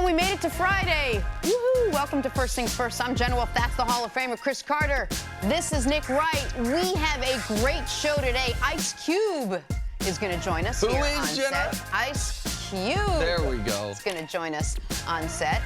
We made it to Friday. Woohoo! Welcome to First Things First. I'm Jenna Wolfe. That's the Hall of Famer, Cris Carter. This is Nick Wright. We have a great show today. Ice Cube is going to join us here on set. Ice Cube. There we go. Is going to join us on set.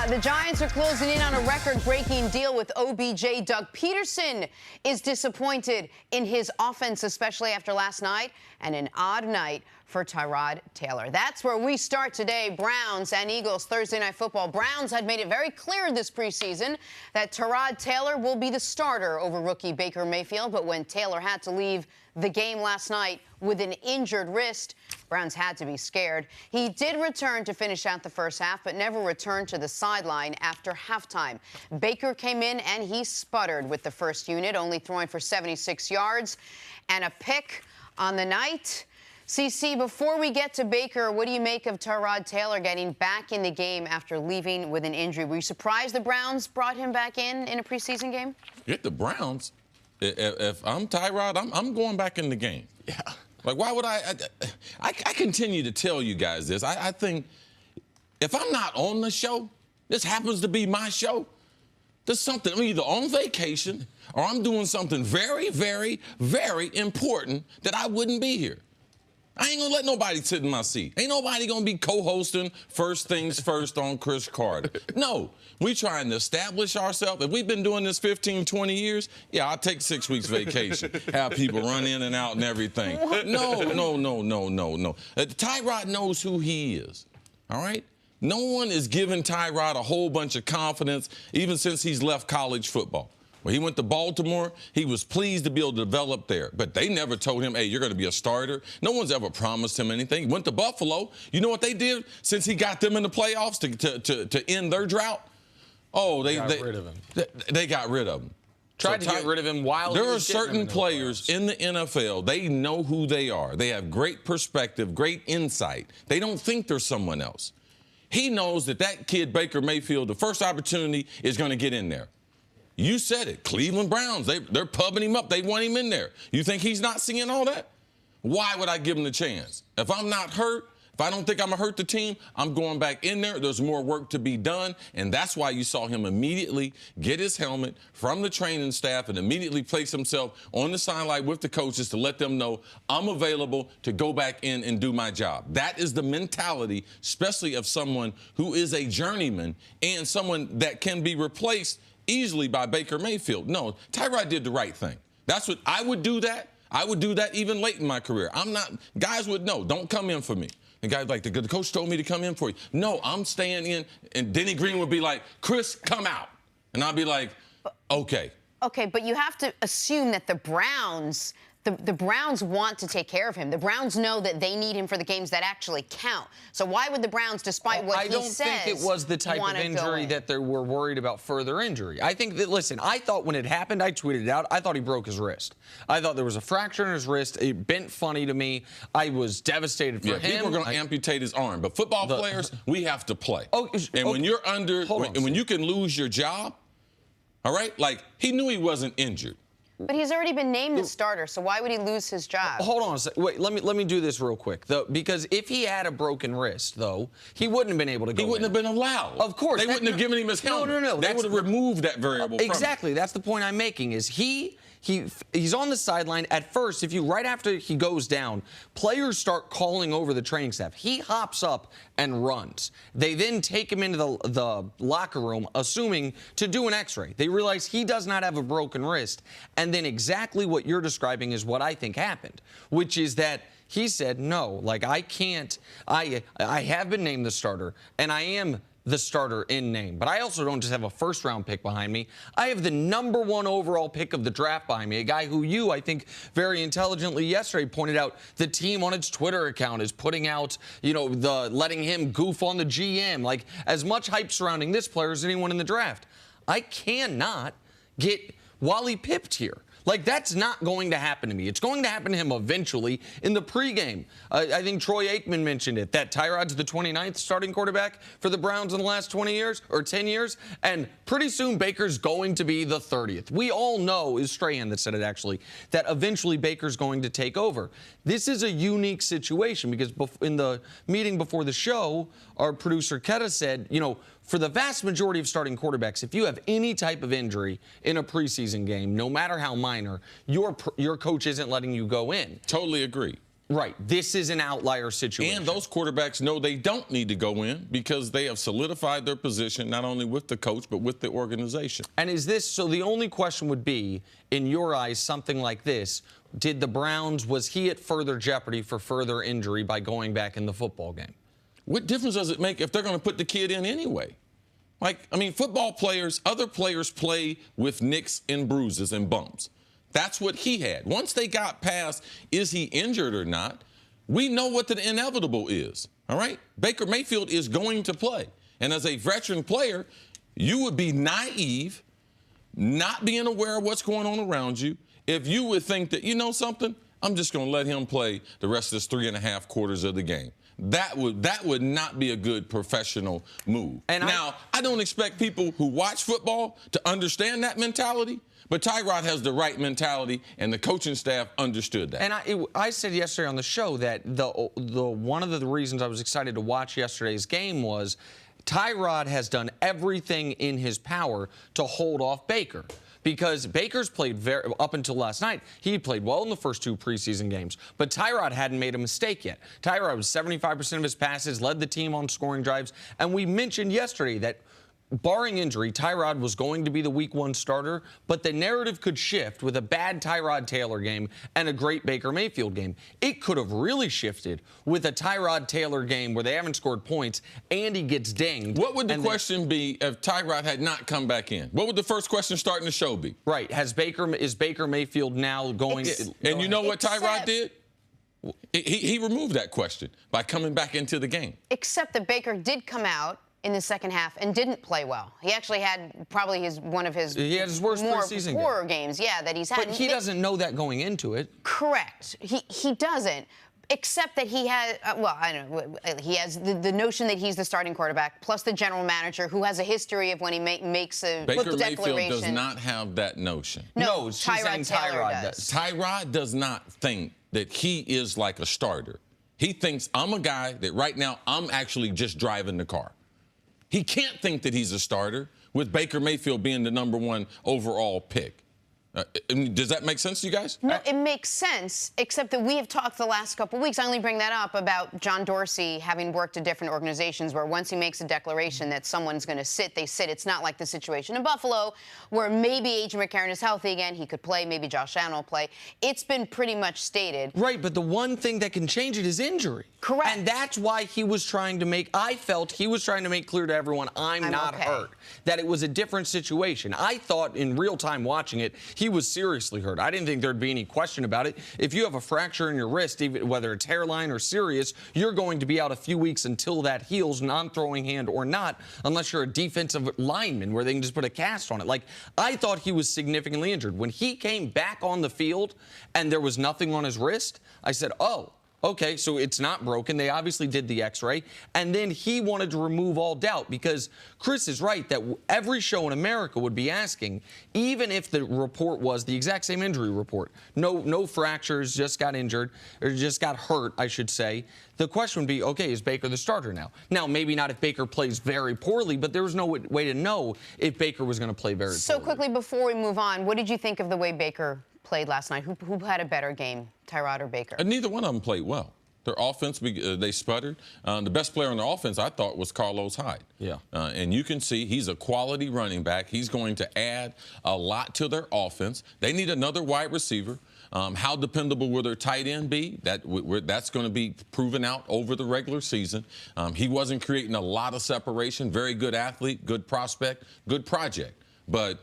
The Giants are closing in on a record-breaking deal with OBJ. Doug Peterson is disappointed in his offense, especially after last night, and an odd night for Tyrod Taylor. That's where we start today. Browns and Eagles, Thursday Night Football. Browns had made it very clear this preseason that Tyrod Taylor will be the starter over rookie Baker Mayfield, but when Taylor had to leave the game last night with an injured wrist, Browns had to be scared. He did return to finish out the first half, but never returned to the sideline after halftime. Baker came in and he sputtered with the first unit, only throwing for 76 yards and a pick on the night. CC, before we get to Baker, what do you make of Tyrod Taylor getting back in the game after leaving with an injury? Were you surprised the Browns brought him back in a preseason game? Get the Browns. If I'm Tyrod, I'm going back in the game. Yeah. Like, why would I continue to tell you guys this. I think if I'm not on the show, this happens to be my show, there's something, I'm either on vacation or I'm doing something very, very, very important that I wouldn't be here. I ain't gonna let nobody sit in my seat. Ain't nobody gonna be co-hosting First Things First on Cris Carter. No, we trying to establish ourselves. If we've been doing this 15, 20 years, yeah, I'll take 6 weeks vacation, have people run in and out and everything. No. Tyrod knows who he is, all right? No one is giving Tyrod a whole bunch of confidence, even since he's left college football. When he went to Baltimore, he was pleased to be able to develop there. But they never told him, hey, you're going to be a starter. No one's ever promised him anything. He went to Buffalo. You know what they did since he got them in the playoffs to end their drought? Oh, they got rid of him. They got rid of him. Tried to get rid of him while there are certain players in the NFL, they know who they are. They have great perspective, great insight. They don't think they're someone else. He knows that kid, Baker Mayfield, the first opportunity is going to get in there. You said it. Cleveland Browns, they're pubbing him up. They want him in there. You think he's not seeing all that? Why would I give him the chance? If I'm not hurt, if I don't think I'm going to hurt the team, I'm going back in there. There's more work to be done, and that's why you saw him immediately get his helmet from the training staff and immediately place himself on the sideline with the coaches to let them know I'm available to go back in and do my job. That is the mentality, especially of someone who is a journeyman and someone that can be replaced easily by Baker Mayfield. No, Tyrod did the right thing. That's what I would do that. I would do that even late in my career. Guys would know, don't come in for me. And guys like, the coach told me to come in for you. No, I'm staying in. And Denny Green would be like, Cris, come out. And I'd be like, okay. Okay, but you have to assume that the Browns want to take care of him. The Browns know that they need him for the games that actually count. So why would the Browns, despite what he says, I don't think it was the type of injury that they were worried about further injury. I think that, listen, I thought when it happened, I tweeted it out, I thought he broke his wrist. I thought there was a fracture in his wrist. It bent funny to me. I was devastated for him. People were going to amputate his arm. But football players, we have to play. When you're when you can lose your job, all right? Like, he knew he wasn't injured. But he's already been named the starter, so why would he lose his job? Hold on a second. Wait, let me do this real quick. Because if he had a broken wrist, though, he wouldn't have been able to go He wouldn't have been allowed. Of course. They wouldn't have given him his helmet. No. They would have removed that variable from him. Exactly. That's the point I'm making, is he's on the sideline. At first, right after he goes down, players start calling over the training staff. He hops up and runs. They then take him into the locker room, assuming to do an x-ray. They realize he does not have a broken wrist. And then exactly what you're describing is what I think happened, which is that he said, no, like, I can't. I have been named the starter, and I am the starter in name. But I also don't just have a first-round pick behind me. I have the #1 overall pick of the draft behind me, a guy who you, I think, very intelligently yesterday pointed out the team on its Twitter account is putting out, letting him goof on the GM. Like, as much hype surrounding this player as anyone in the draft. I cannot get Wally pipped here. Like, that's not going to happen to me. It's going to happen to him eventually in the pregame. I think Troy Aikman mentioned it, that Tyrod's the 29th starting quarterback for the Browns in the last 20 years or 10 years, and pretty soon Baker's going to be the 30th. We all know, is Strahan that said it actually, that eventually Baker's going to take over. This is a unique situation because in the meeting before the show, our producer Keta said, you know, for the vast majority of starting quarterbacks, if you have any type of injury in a preseason game, no matter how minor, your coach isn't letting you go in. Totally agree. Right. This is an outlier situation. And those quarterbacks know they don't need to go in because they have solidified their position not only with the coach but with the organization. And is this, so the only question would be, in your eyes, something like this, did the Browns, was he at further jeopardy for further injury by going back in the football game? What difference does it make if they're going to put the kid in anyway? Like, I mean, football players, other players play with nicks and bruises and bumps. That's what he had. Once they got past, is he injured or not, we know what the inevitable is, all right? Baker Mayfield is going to play. And as a veteran player, you would be naive, not being aware of what's going on around you, if you would think that, you know something, I'm just going to let him play the rest of this 3.5 quarters of the game. That would not be a good professional move. And now, I don't expect people who watch football to understand that mentality, but Tyrod has the right mentality, and the coaching staff understood that. And I said yesterday on the show that one of the reasons I was excited to watch yesterday's game was Tyrod has done everything in his power to hold off Baker. Because Baker's played up until last night, he played well in the first 2 preseason games. But Tyrod hadn't made a mistake yet. Tyrod was 75% of his passes, led the team on scoring drives. And we mentioned yesterday that, barring injury, Tyrod was going to be the Week 1 starter, but the narrative could shift with a bad Tyrod Taylor game and a great Baker Mayfield game. It could have really shifted with a Tyrod Taylor game where they haven't scored points and he gets dinged. What would the question be if Tyrod had not come back in? What would the first question starting the show be? Right. Is Baker Mayfield now going? And you know what Tyrod did? He removed that question by coming back into the game. Except that Baker did come out in the second half and didn't play well. He actually had probably one of his worst preseason poorer games, that he's had. But he doesn't know that going into it. Correct. He doesn't. Except that he has, I don't know, he has the notion that he's the starting quarterback, plus the general manager who has a history of when he makes a Baker declaration. Mayfield does not have that notion. No, Tyrod Taylor does. Tyrod does not think that he is like a starter. He thinks, I'm a guy that right now I'm actually just driving the car. He can't think that he's a starter with Baker Mayfield being the #1 overall pick. Does that make sense to you guys? No, it makes sense, except that we have talked the last couple of weeks. I only bring that up about John Dorsey having worked at different organizations where once he makes a declaration that someone's going to sit, they sit. It's not like the situation in Buffalo where maybe A.J. McCarron is healthy again. He could play. Maybe Josh Allen will play. It's been pretty much stated. Right, but the one thing that can change it is injury. Correct. And that's why he was trying to make, I felt he was trying to make clear to everyone, I'm not okay. hurt. That it was a different situation. I thought in real time watching it, he was seriously hurt. I didn't think there'd be any question about it. If you have a fracture in your wrist, even whether it's hairline or serious, you're going to be out a few weeks until that heals, non-throwing hand or not, unless you're a defensive lineman where they can just put a cast on it. Like, I thought he was significantly injured. When he came back on the field and there was nothing on his wrist, I said, oh, okay, so it's not broken. They obviously did the x-ray. And then he wanted to remove all doubt because Cris is right that every show in America would be asking, even if the report was the exact same injury report, no fractures, just got injured, or just got hurt, I should say, the question would be, okay, is Baker the starter now? Now, maybe not if Baker plays very poorly, but there was no way to know if Baker was going to play very poorly. So quickly before we move on, what did you think of the way Baker played last night? Who had a better game, Tyrod or Baker? Neither one of them played well. Their offense, they sputtered. The best player on their offense, I thought, was Carlos Hyde. Yeah. And you can see he's a quality running back. He's going to add a lot to their offense. They need another wide receiver. How dependable will their tight end be? That's going to be proven out over the regular season. He wasn't creating a lot of separation. Very good athlete, good prospect, good project. But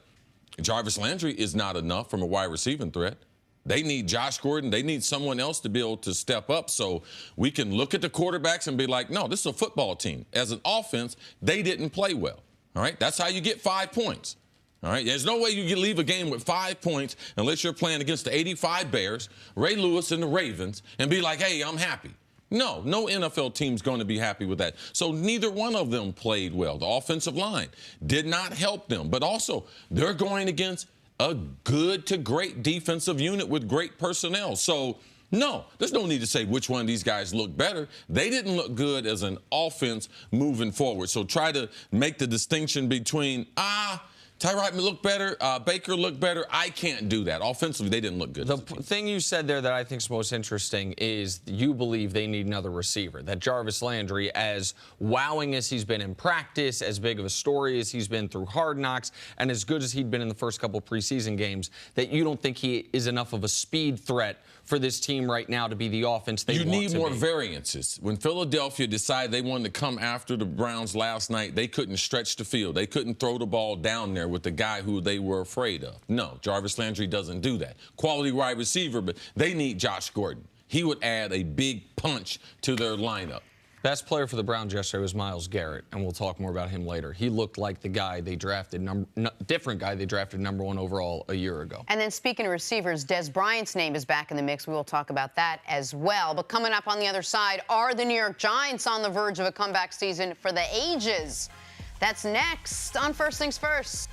Jarvis Landry is not enough from a wide receiving threat. They need Josh Gordon. They need someone else to be able to step up so we can look at the quarterbacks and be like, no, this is a football team. As an offense, they didn't play well. All right? That's how you get 5 points. All right, there's no way you can leave a game with 5 points unless you're playing against the 85 Bears, Ray Lewis, and the Ravens, and be like, hey, I'm happy. No NFL team's going to be happy with that. So neither one of them played well. The offensive line did not help them. But also, they're going against a good to great defensive unit with great personnel. So, no, there's no need to say which one of these guys look better. They didn't look good as an offense moving forward. So try to make the distinction between, Tyrod looked better, Baker looked better. I can't do that. Offensively, they didn't look good. The thing you said there that I think is most interesting is you believe they need another receiver. That Jarvis Landry, as wowing as he's been in practice, as big of a story as he's been through Hard Knocks, and as good as he'd been in the first couple preseason games, that you don't think he is enough of a speed threat for this team right now to be the offense they want to be. You need more variances. When Philadelphia decided they wanted to come after the Browns last night, they couldn't stretch the field. They couldn't throw the ball down there with the guy who they were afraid of. No, Jarvis Landry doesn't do that. Quality wide receiver, but they need Josh Gordon. He would add a big punch to their lineup. Best player for the Browns yesterday was Myles Garrett, and we'll talk more about him later. He looked like the guy they drafted, different guy they drafted #1 overall a year ago. And then speaking of receivers, Dez Bryant's name is back in the mix. We will talk about that as well. But coming up on the other side, are the New York Giants on the verge of a comeback season for the ages? That's next on First Things First.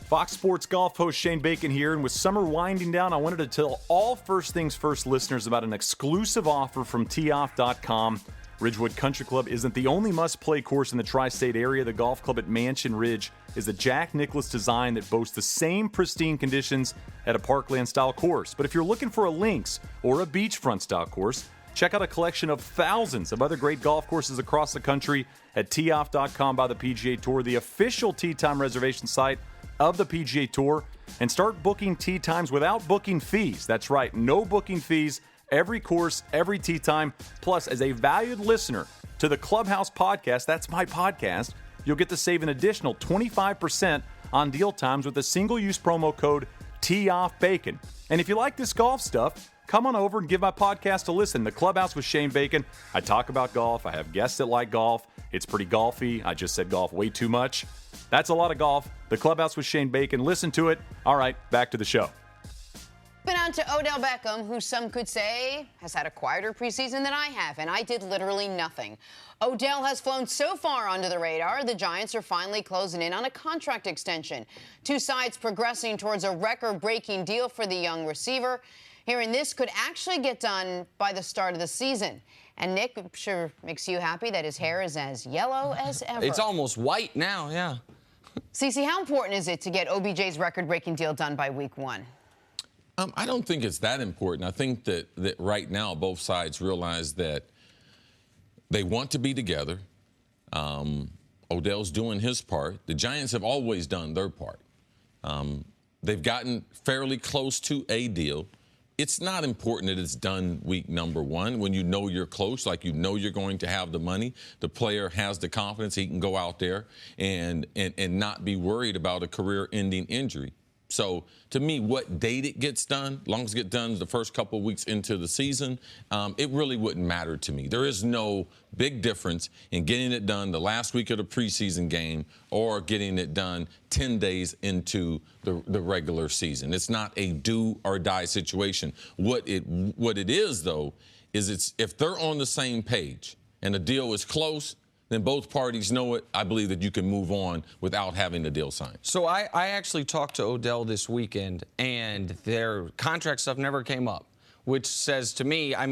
Fox Sports Golf host Shane Bacon here, and with summer winding down, I wanted to tell all First Things First listeners about an exclusive offer from teeoff.com. Ridgewood Country Club isn't the only must-play course in the tri-state area. The golf club at Mansion Ridge is a Jack Nicklaus design that boasts the same pristine conditions at a parkland-style course. But if you're looking for a links or a beachfront-style course, check out a collection of thousands of other great golf courses across the country at teeoff.com by the PGA Tour, the official tee time reservation site of the PGA Tour, and start booking tee times without booking fees. That's right, no booking fees. Every course, every tee time. Plus, as a valued listener to the Clubhouse podcast, that's my podcast, you'll get to save an additional 25% on deal times with a single-use promo code TEEOFFBACON. And if you like this golf stuff, come on over and give my podcast a listen. The Clubhouse with Shane Bacon. I talk about golf. I have guests that like golf. It's pretty golfy. I just said golf way too much. That's a lot of golf. The Clubhouse with Shane Bacon. Listen to it. All right, back to the show. Moving on to Odell Beckham, who some could say has had a quieter preseason than I have, and I did literally nothing. Odell has flown so far under the radar, the Giants are finally closing in on a contract extension. Two sides progressing towards a record-breaking deal for the young receiver. Hearing this could actually get done by the start of the season. And Nick, I'm sure makes you happy that his hair is as yellow as ever. It's almost white now, yeah. Cece, how important is it to get OBJ's record-breaking deal done by week 1? I don't think it's that important. I think that right now both sides realize that they want to be together. Odell's doing his part. The Giants have always done their part. They've gotten fairly close to a deal. It's not important that it's done week #1 when you know you're close, like you know you're going to have the money. The player has the confidence he can go out there and not be worried about a career-ending injury. So, to me, what date it gets done, as long as it gets done the first couple of weeks into the season, it really wouldn't matter to me. There is no big difference in getting it done the last week of the preseason game or getting it done 10 days into the regular season. It's not a do-or-die situation. What it is, though, is if they're on the same page and the deal is close, then both parties know it. I believe that you can move on without having the deal signed. So I actually talked to Odell this weekend, and their contract stuff never came up, which says to me, I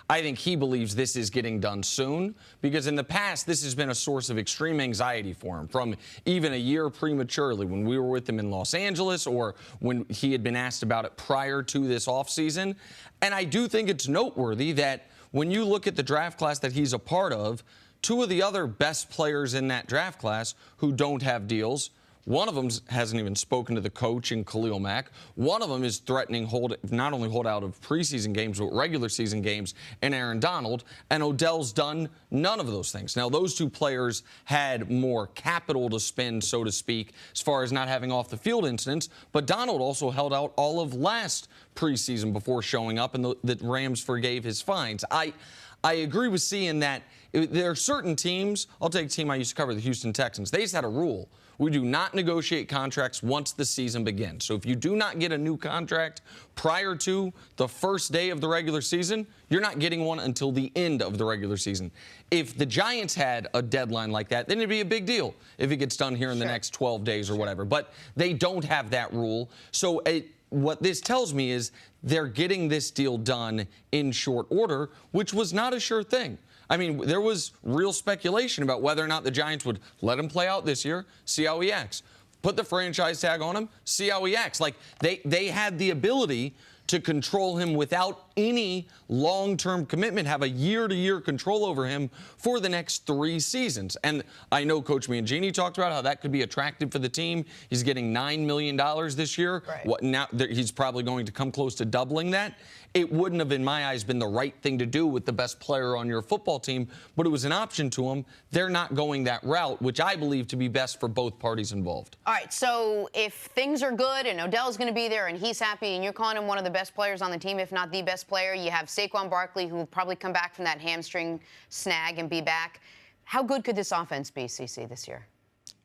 think he believes this is getting done soon, because in the past, this has been a source of extreme anxiety for him, from even a year prematurely when we were with him in Los Angeles or when he had been asked about it prior to this offseason. And I do think it's noteworthy that when you look at the draft class that he's a part of, two of the other best players in that draft class who don't have deals, one of them hasn't even spoken to the coach in Khalil Mack. One of them is threatening not only hold out of preseason games, but regular season games in Aaron Donald. And Odell's done none of those things. Now, those two players had more capital to spend, so to speak, as far as not having off-the-field incidents. But Donald also held out all of last preseason before showing up, and the Rams forgave his fines. I agree with seeing that there are certain teams. I'll take a team I used to cover, the Houston Texans. They just had a rule. We do not negotiate contracts once the season begins. So if you do not get a new contract prior to the first day of the regular season, you're not getting one until the end of the regular season. If the Giants had a deadline like that, then it'd be a big deal if it gets done here in the next 12 days or whatever. But they don't have that rule. So what this tells me is they're getting this deal done in short order, which was not a sure thing. I mean, there was real speculation about whether or not the Giants would let him play out this year, see how he acts. Put the franchise tag on him, see how he acts. Like, they had the ability to control him without any long-term commitment, have a year-to-year control over him for the next 3 seasons. And I know Coach Mangini talked about how that could be attractive for the team. He's getting $9 million this year. Right. Now he's probably going to come close to doubling that. It wouldn't have, in my eyes, been the right thing to do with the best player on your football team, but it was an option to him. They're not going that route, which I believe to be best for both parties involved. All right, so if things are good and Odell's going to be there and he's happy and you're calling him one of the best players on the team, if not the best player, you have Saquon Barkley, who will probably come back from that hamstring snag and be back. How good could this offense be, CC, this year?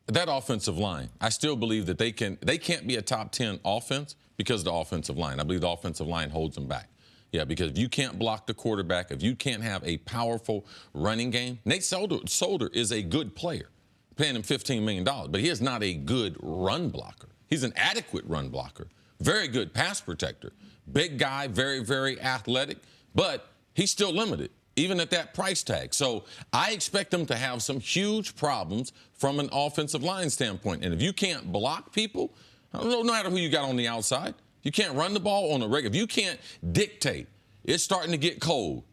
That offensive line, I still believe that they can't be a top 10 offense because of the offensive line. I believe the offensive line holds them back. Yeah, because if you can't block the quarterback, if you can't have a powerful running game, Nate Solder is a good player, paying him $15 million, but he is not a good run blocker. He's an adequate run blocker, very good pass protector, big guy, very, very athletic, but he's still limited, even at that price tag. So I expect them to have some huge problems from an offensive line standpoint. And if you can't block people, no matter who you got on the outside, you can't run the ball on a regular. If you can't dictate, it's starting to get cold.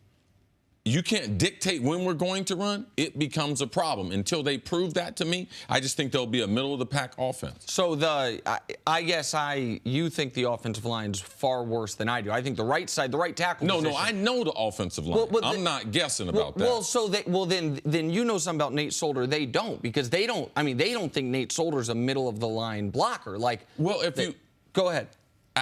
You can't dictate when we're going to run, it becomes a problem. Until they prove that to me, I just think they'll be a middle-of-the-pack offense. So you think the offensive line's far worse than I do. I think the right side, the right tackle position. No, I know the offensive line. I'm not guessing about that. Then you know something about Nate Solder. They don't, because they don't think Nate Solder's a middle-of-the-line blocker. Go ahead.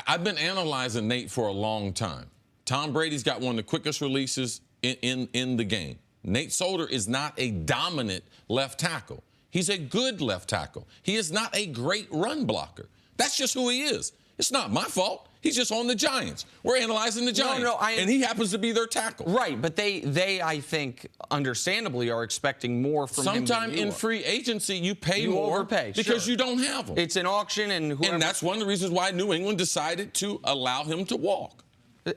I've been analyzing Nate for a long time. Tom Brady's got one of the quickest releases in the game. Nate Solder is not a dominant left tackle. He's a good left tackle. He is not a great run blocker. That's just who he is. It's not my fault. He's just on the Giants. We're analyzing the Giants. And he happens to be their tackle. Right, but they I think, understandably, are expecting more from him. Sometime in free agency, you pay more overpay, because you don't have them. It's an auction, and that's one of the reasons why New England decided to allow him to walk.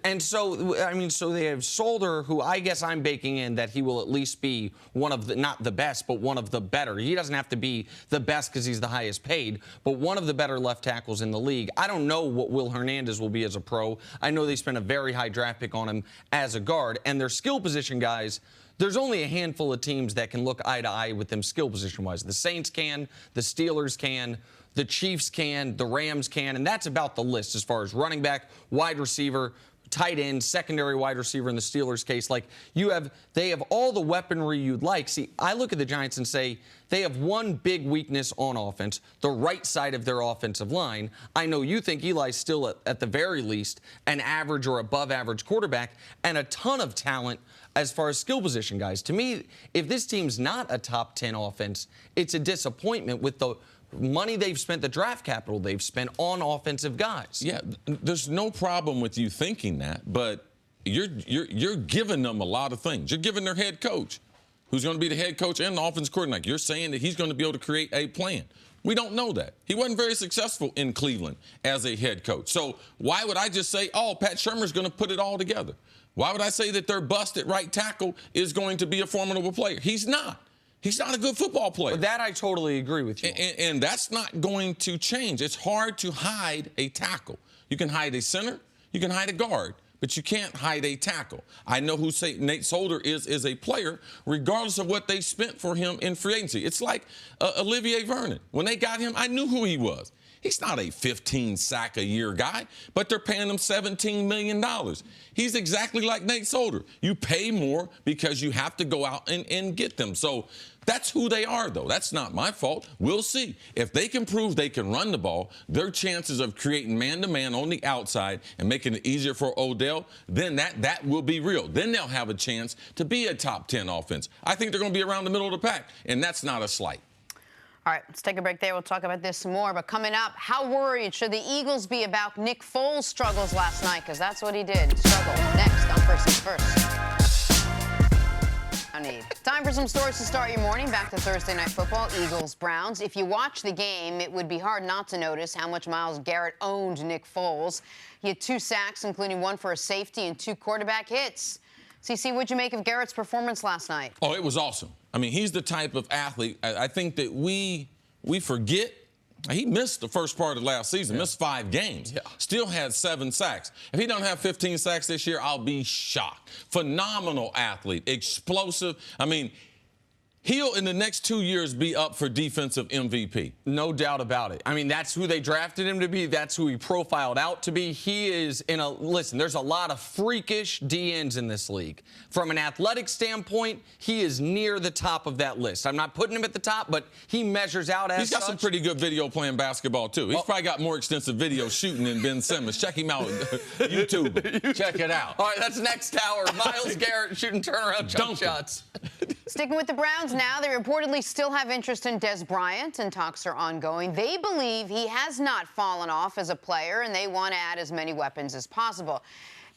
And so they have Solder, who I guess I'm baking in that he will at least be one of the, not the best, but one of the better. He doesn't have to be the best because he's the highest paid, but one of the better left tackles in the league. I don't know what Will Hernandez will be as a pro. I know they spent a very high draft pick on him as a guard, and their skill position guys, there's only a handful of teams that can look eye to eye with them skill position-wise. The Saints can, the Steelers can, the Chiefs can, the Rams can, and that's about the list as far as running back, wide receiver, tight end, secondary wide receiver in the Steelers' case. They have all the weaponry you'd like. See, I look at the Giants and say they have one big weakness on offense, the right side of their offensive line. I know you think Eli's still, at the very least, an average or above average quarterback, and a ton of talent as far as skill position guys. To me, if this team's not a top 10 offense, it's a disappointment with the money they've spent, the draft capital they've spent on offensive guys. Yeah, there's no problem with you thinking that, but you're giving them a lot of things. You're giving their head coach, who's going to be the head coach and the offensive coordinator. You're saying that he's going to be able to create a plan. We don't know that. He wasn't very successful in Cleveland as a head coach. So why would I just say, oh, Pat Shurmur's going to put it all together? Why would I say that their bust at right tackle is going to be a formidable player? He's not. He's not a good football player. But that I totally agree with you. And that's not going to change. It's hard to hide a tackle. You can hide a center, you can hide a guard, but you can't hide a tackle. I know who Nate Solder is a player, regardless of what they spent for him in free agency. It's like Olivier Vernon. When they got him, I knew who he was. He's not a 15-sack-a-year guy, but they're paying him $17 million. He's exactly like Nate Solder. You pay more because you have to go out and get them. So that's who they are, though. That's not my fault. We'll see. If they can prove they can run the ball, their chances of creating man-to-man on the outside and making it easier for Odell, then that will be real. Then they'll have a chance to be a top 10 offense. I think they're going to be around the middle of the pack, and that's not a slight. All right, let's take a break there. We'll talk about this some more. But coming up, how worried should the Eagles be about Nick Foles' struggles last night? Because that's what he did. Struggle. Next on First Things First. No need. Time for some stories to start your morning. Back to Thursday Night Football, Eagles-Browns. If you watch the game, it would be hard not to notice how much Myles Garrett owned Nick Foles. He had 2 sacks, including 1 for a safety and 2 quarterback hits. CC, what'd you make of Garrett's performance last night? Oh, it was awesome. I mean, he's the type of athlete, I think that we forget. He missed the first part of last season, missed 5 games, still had 7 sacks. If he don't have 15 sacks this year, I'll be shocked. Phenomenal athlete, explosive. I mean, he'll, in the next 2 years, be up for defensive MVP. No doubt about it. I mean, that's who they drafted him to be. That's who he profiled out to be. He is listen, there's a lot of freakish DNs in this league. From an athletic standpoint, he is near the top of that list. I'm not putting him at the top, but he measures out as He's got some pretty good video playing basketball, too. He's probably got more extensive video shooting than Ben Simmons. Check him out. YouTube. Check it out. All right, that's next hour. Myles Garrett shooting turnaround jump shots. Sticking with the Browns now, they reportedly still have interest in Dez Bryant, and talks are ongoing. They believe he has not fallen off as a player, and they want to add as many weapons as possible.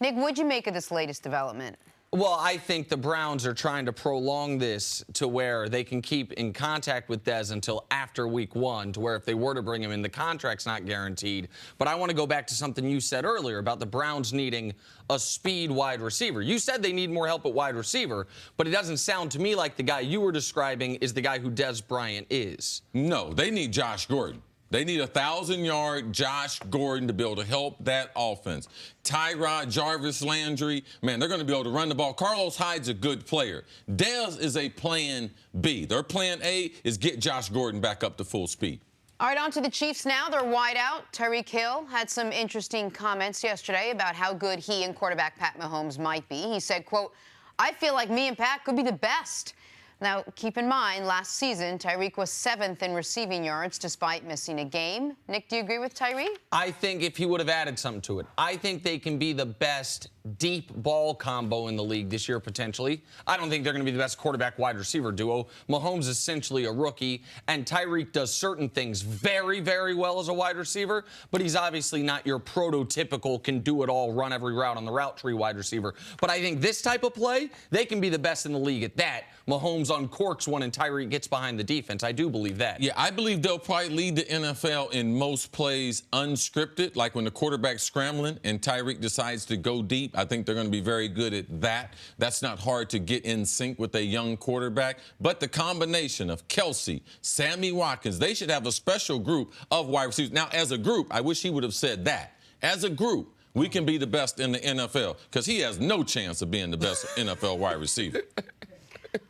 Nick, what'd you make of this latest development? Well, I think the Browns are trying to prolong this to where they can keep in contact with Dez until after week 1, to where if they were to bring him in, the contract's not guaranteed. But I want to go back to something you said earlier about the Browns needing a speed wide receiver. You said they need more help at wide receiver, but it doesn't sound to me like the guy you were describing is the guy who Dez Bryant is. No, they need Josh Gordon. They need a 1,000-yard Josh Gordon to be able to help that offense. Tyrod, Jarvis Landry, man, they're going to be able to run the ball. Carlos Hyde's a good player. Dez is a plan B. Their plan A is get Josh Gordon back up to full speed. All right, on to the Chiefs now. They're wide out. Tyreek Hill had some interesting comments yesterday about how good he and quarterback Pat Mahomes might be. He said, quote, "I feel like me and Pat could be the best." Now, keep in mind, last season, Tyreek was 7th in receiving yards despite missing a game. Nick, do you agree with Tyreek? I think if he would have added something to it, I think they can be the best deep ball combo in the league this year, potentially. I don't think they're going to be the best quarterback-wide receiver duo. Mahomes is essentially a rookie, and Tyreek does certain things very, very well as a wide receiver, but he's obviously not your prototypical can-do-it-all, run every route on the route tree wide receiver. But I think this type of play, they can be the best in the league at that. Mahomes uncorks one and Tyreek gets behind the defense. I do believe that. Yeah, I believe they'll probably lead the NFL in most plays unscripted, like when the quarterback's scrambling and Tyreek decides to go deep. I think they're going to be very good at that. That's not hard to get in sync with a young quarterback. But the combination of Kelsey, Sammy Watkins, they should have a special group of wide receivers. Now, as a group, I wish he would have said that. As a group, we can be the best in the NFL, because he has no chance of being the best NFL wide receiver.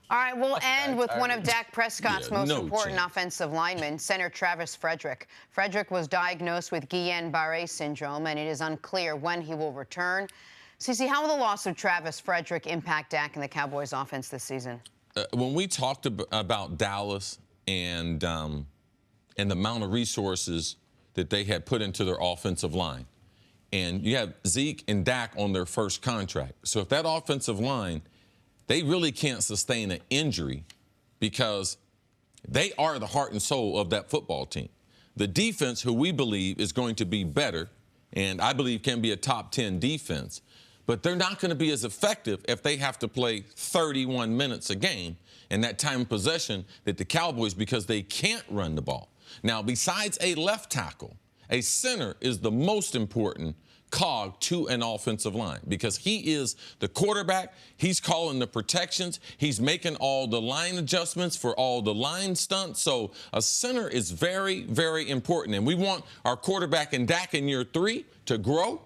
All right, we'll end with one of Dak Prescott's most important offensive linemen, center Travis Frederick. Frederick was diagnosed with Guillain-Barré syndrome, and it is unclear when he will return. CeCe, how will the loss of Travis Frederick impact Dak and the Cowboys' offense this season? When we talked about Dallas and the amount of resources that they had put into their offensive line, and you have Zeke and Dak on their first contract. So if that offensive line, they really can't sustain an injury, because they are the heart and soul of that football team. The defense, who we believe is going to be better, and I believe can be a top 10 defense, but they're not going to be as effective if they have to play 31 minutes a game in that time of possession that the Cowboys, because they can't run the ball. Now, besides a left tackle, a center is the most important cog to an offensive line, because he is the quarterback. He's calling the protections. He's making all the line adjustments for all the line stunts. So a center is very, very important. And we want our quarterback in Dak in year 3 to grow.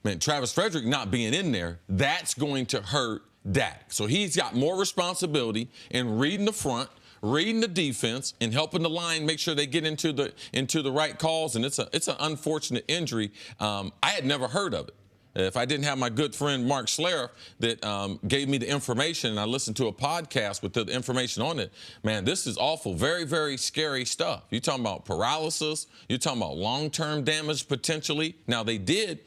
Man, Travis Frederick not being in there, that's going to hurt Dak. So he's got more responsibility in reading the front, reading the defense and helping the line make sure they get into the right calls. And it's an unfortunate injury. I had never heard of it. If I didn't have my good friend Mark Schlereth that gave me the information, and I listened to a podcast with the information on it, man, this is awful. Very, very scary stuff. You're talking about paralysis. You're talking about long-term damage potentially. Now, they did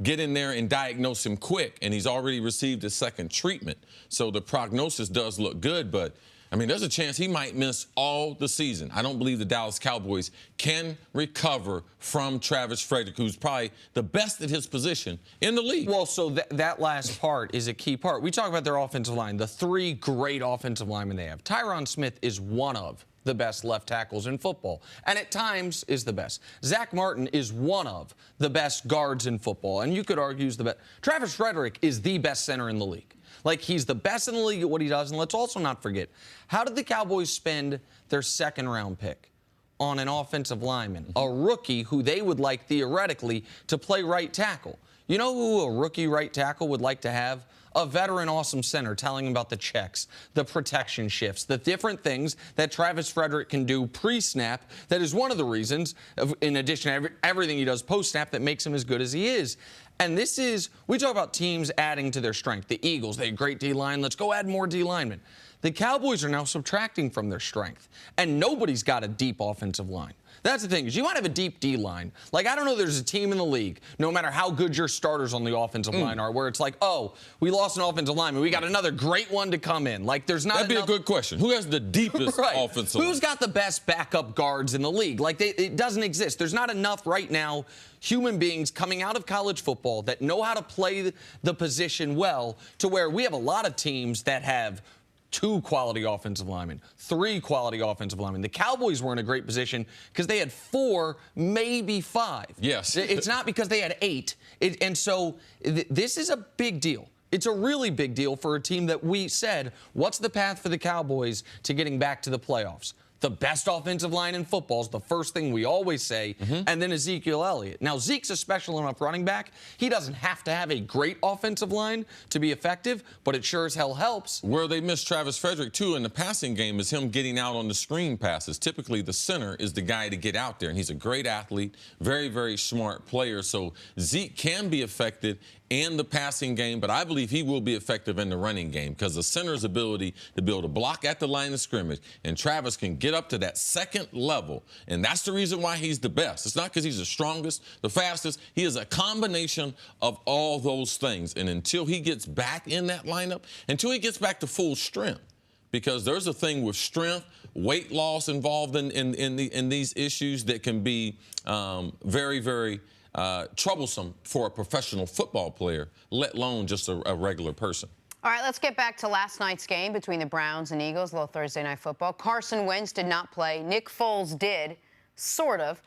get in there and diagnose him quick, and he's already received his second treatment. So the prognosis does look good, but I mean, there's a chance he might miss all the season. I don't believe the Dallas Cowboys can recover from Travis Frederick, who's probably the best at his position in the league. Well, so that last part is a key part. We talk about their offensive line, the three great offensive linemen they have. Tyron Smith is one of the best left tackles in football, and at times is the best. Zach Martin is one of the best guards in football, and you could argue is the best. Travis Frederick is the best center in the league. Like, he's the best in the league at what he does. And let's also not forget, how did the Cowboys spend their second-round pick on an offensive lineman, a rookie who they would like, theoretically, to play right tackle? You know who a rookie right tackle would like to have? A veteran awesome center telling him about the checks, the protection shifts, the different things that Travis Frederick can do pre-snap. That is one of the reasons, in addition to everything he does post-snap, that makes him as good as he is. And this is, we talk about teams adding to their strength. The Eagles, they had great D-line. Let's go add more D-linemen. The Cowboys are now subtracting from their strength, and nobody's got a deep offensive line. That's the thing, is you want to have a deep D-line. Like, I don't know there's a team in the league, no matter how good your starters on the offensive line are, where it's like, oh, we lost an offensive lineman. We got another great one to come in. Like, there's not That'd enough. be a good question. Who has the deepest offensive line? Who's got the best backup guards in the league? Like, it doesn't exist. There's not enough right now human beings coming out of college football that know how to play the position well, to where we have a lot of teams that have 2 quality offensive linemen, 3 quality offensive linemen. The Cowboys were in a great position because they had 4, maybe 5. Yes. It's not because they had 8. And so this is a big deal. It's a really big deal for a team that we said, what's the path for the Cowboys to getting back to the playoffs? The best offensive line in football is the first thing we always say, and then Ezekiel Elliott. Now, Zeke's a special enough running back. He doesn't have to have a great offensive line to be effective, but it sure as hell helps. Where they miss Travis Frederick, too, in the passing game is him getting out on the screen passes. Typically, the center is the guy to get out there, and he's a great athlete, very, very smart player. So Zeke can be effective in the passing game, but I believe he will be effective in the running game because the center's ability to be able to block at the line of scrimmage, and Travis can get up to that second level, and that's the reason why he's the best. It's not because he's the strongest, the fastest. He is a combination of all those things, and until he gets back in that lineup, until he gets back to full strength, because there's a thing with strength, weight loss involved in these issues that can be very, very troublesome for a professional football player, let alone just a regular person. All right, let's get back to last night's game between the Browns and Eagles, a little Thursday Night Football. Carson Wentz did not play. Nick Foles did, sort of.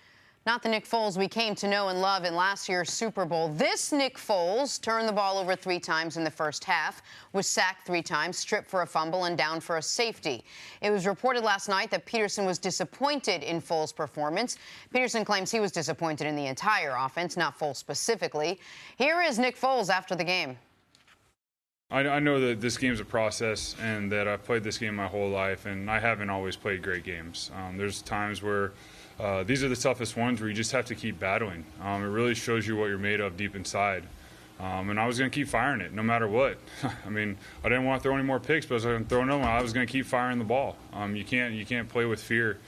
Not the Nick Foles we came to know and love in last year's Super Bowl. This Nick Foles turned the ball over 3 times in the first half, was sacked 3 times, stripped for a fumble, and down for a safety. It was reported last night that Peterson was disappointed in Foles' performance. Peterson claims he was disappointed in the entire offense, not Foles specifically. Here is Nick Foles after the game. I know that this game's a process and that I've played this game my whole life, and I haven't always played great games. There's times where these are the toughest ones where you just have to keep battling. It really shows you what you're made of deep inside. And I was going to keep firing it no matter what. I mean, I didn't want to throw any more picks, but I was going to throw another one. I was going to keep firing the ball. You can't play with fear.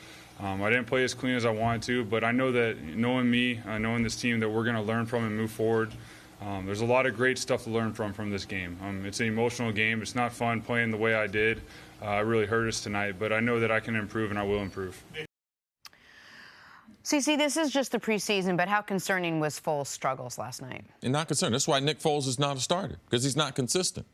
I didn't play as clean as I wanted to, but I know that knowing me, knowing this team, that we're going to learn from and move forward. There's a lot of great stuff to learn from this game. It's an emotional game. It's not fun playing the way I did. It really hurt us tonight, but I know that I can improve and I will improve. CC, this is just the preseason, but how concerning was Foles' struggles last night? And not concerned. That's why Nick Foles is not a starter, because he's not consistent.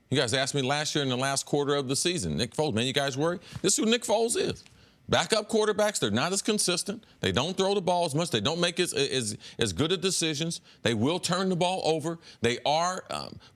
You guys asked me last year in the last quarter of the season, Nick Foles, man, you guys worry? This is who Nick Foles is. Backup quarterbacks, they're not as consistent. They don't throw the ball as much. They don't make as good of decisions. They will turn the ball over. They are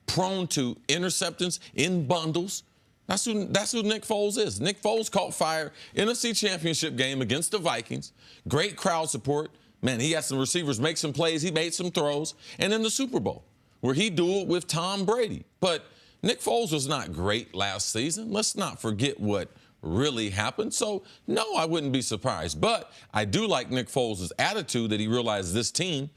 prone to interceptions in bundles. That's who Nick Foles is. Nick Foles caught fire NFC Championship game against the Vikings. Great crowd support. Man, he had some receivers make some plays. He made some throws. And in the Super Bowl, where he dueled with Tom Brady. But Nick Foles was not great last season. Let's not forget what really happened. So, no, I wouldn't be surprised. But I do like Nick Foles' attitude that he realizes this team,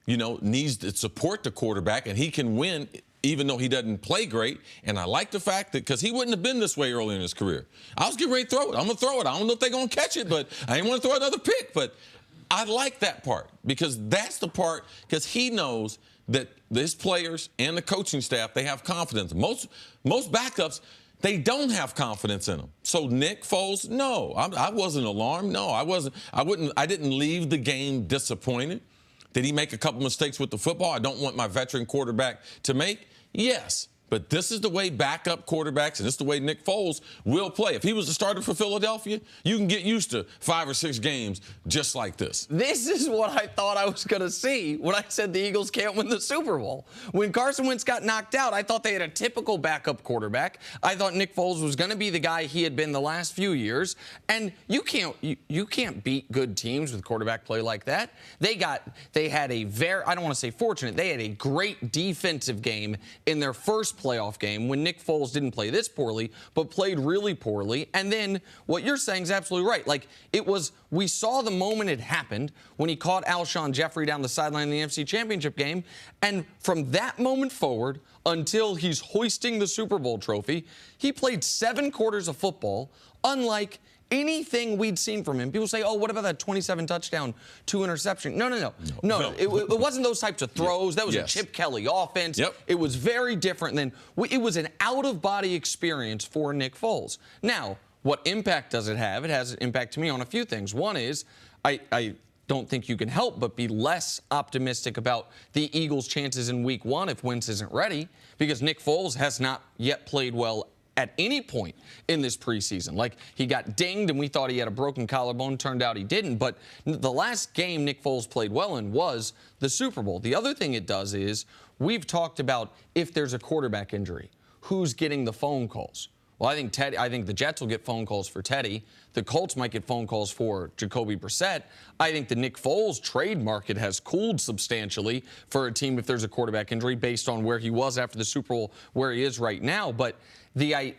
needs to support the quarterback, and he can win even though he doesn't play great. And I like the fact that, because he wouldn't have been this way early in his career. I was getting ready to throw it. I'm going to throw it. I don't know if they're going to catch it, but I didn't want to throw another pick. But I like that part, because that's the part, because he knows that his players and the coaching staff, they have confidence. Most backups, they don't have confidence in them. So Nick Foles, no, I wasn't alarmed. No, I wasn't. I didn't leave the game disappointed. Did he make a couple mistakes with the football I don't want my veteran quarterback to make? Yes. But this is the way backup quarterbacks, and this is the way Nick Foles will play. If he was a starter for Philadelphia, you can get used to 5 or 6 games just like this. This is what I thought I was going to see when I said the Eagles can't win the Super Bowl. When Carson Wentz got knocked out, I thought they had a typical backup quarterback. I thought Nick Foles was going to be the guy he had been the last few years. And you can't beat good teams with quarterback play like that. They had a I don't want to say fortunate, they had a great defensive game in their first playoff game when Nick Foles didn't play this poorly, but played really poorly. And then what you're saying is absolutely right. Like, we saw the moment it happened when he caught Alshon Jeffrey down the sideline in the NFC Championship game. And from that moment forward until he's hoisting the Super Bowl trophy, he played 7 quarters of football, unlike anything we'd seen from him. People say, oh, what about that 27 touchdown, 2 interception? No. It wasn't those types of throws. That was a Chip Kelly offense. Yep. It was very different than it was an out-of-body experience for Nick Foles. Now, what impact does it have? It has an impact to me on a few things. One is I don't think you can help but be less optimistic about the Eagles' chances in Week 1 if Wentz isn't ready, because Nick Foles has not yet played well at any point in this preseason. Like, he got dinged and we thought he had a broken collarbone. Turned out he didn't. But the last game Nick Foles played well in was the Super Bowl. The other thing it does is we've talked about if there's a quarterback injury, who's getting the phone calls. Well, I think the Jets will get phone calls for Teddy. The Colts might get phone calls for Jacoby Brissett. I think the Nick Foles trade market has cooled substantially for a team if there's a quarterback injury based on where he was after the Super Bowl, where he is right now. But I